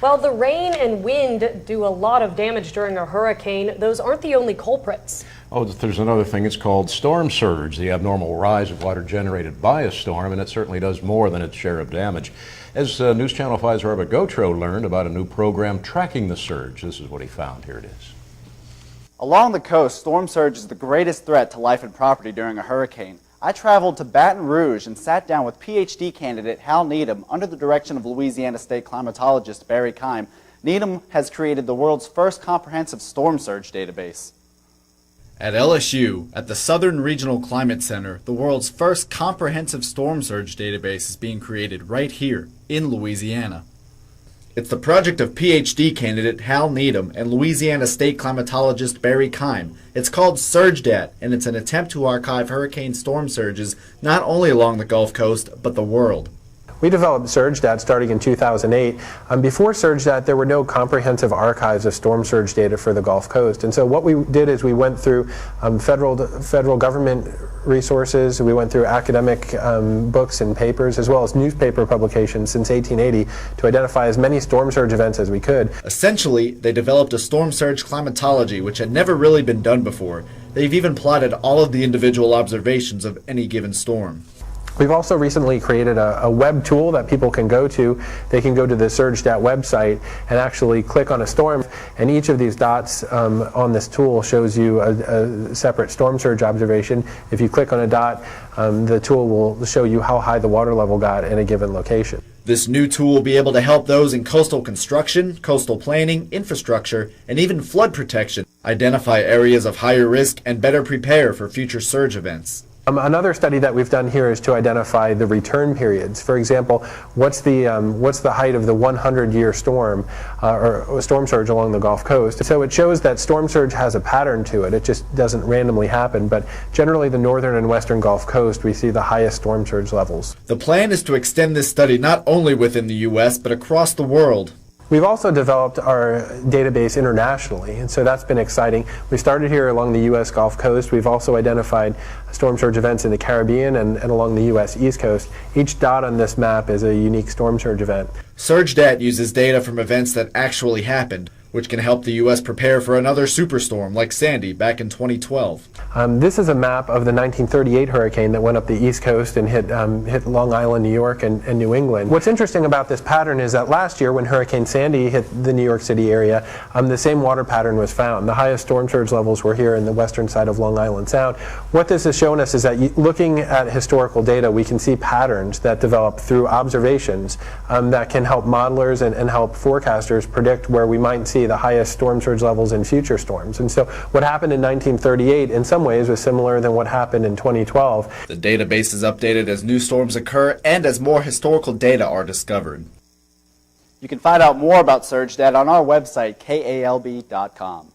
While the rain and wind do a lot of damage during a hurricane, those aren't the only culprits. Oh, there's another thing. It's called storm surge, the abnormal rise of water generated by a storm, and it certainly does more than its share of damage. As News Channel 5's Robert Gautreaux learned about a new program tracking the surge, this is what he found. Here it is. Along the coast, storm surge is the greatest threat to life and property during a hurricane. I traveled to Baton Rouge and sat down with PhD candidate Hal Needham under the direction of Louisiana state climatologist Barry Keim. Needham has created the world's first comprehensive storm surge database. At LSU, at the Southern Regional Climate Center, the world's first comprehensive storm surge database is being created right here in Louisiana. It's the project of PhD candidate Hal Needham and Louisiana state climatologist Barry Keim. It's called SurgeDat, and it's an attempt to archive hurricane storm surges not only along the Gulf Coast, but the world. We developed SurgeDat starting in 2008. Before SurgeDat, there were no comprehensive archives of storm surge data for the Gulf Coast. And so what we did is we went through federal government resources, we went through academic books and papers, as well as newspaper publications since 1880 to identify as many storm surge events as we could. Essentially, they developed a storm surge climatology which had never really been done before. They've even plotted all of the individual observations of any given storm. We've also recently created a web tool that people can go to. They can go to the SurgeDat website and actually click on a storm, and each of these dots on this tool shows you a separate storm surge observation. If you click on a dot, the tool will show you how high the water level got in a given location. This new tool will be able to help those in coastal construction, coastal planning, infrastructure, and even flood protection identify areas of higher risk and better prepare for future surge events. Another study that we've done here is to identify the return periods. For example, what's the height of the 100-year storm or storm surge along the Gulf Coast? So it shows that storm surge has a pattern to it. It just doesn't randomly happen. But generally, the northern and western Gulf Coast, we see the highest storm surge levels. The plan is to extend this study not only within the U.S., but across the world. We've also developed our database internationally, and so that's been exciting. We started here along the U.S. Gulf Coast. We've also identified storm surge events in the Caribbean and along the U.S. East Coast. Each dot on this map is a unique storm surge event. SurgeDat uses data from events that actually happened, which can help the U.S. prepare for another superstorm like Sandy back in 2012. This is a map of the 1938 hurricane that went up the East Coast and hit Long Island, New York, and New England. What's interesting about this pattern is that last year when Hurricane Sandy hit the New York City area, the same water pattern was found. The highest storm surge levels were here in the western side of Long Island Sound. What this has shown us is that looking at historical data, we can see patterns that develop through observations that can help modelers and help forecasters predict where we might see the highest storm surge levels in future storms. And so what happened in 1938 in some ways was similar than what happened in 2012. The database is updated as new storms occur and as more historical data are discovered. You can find out more about SurgeDat on our website, kalb.com.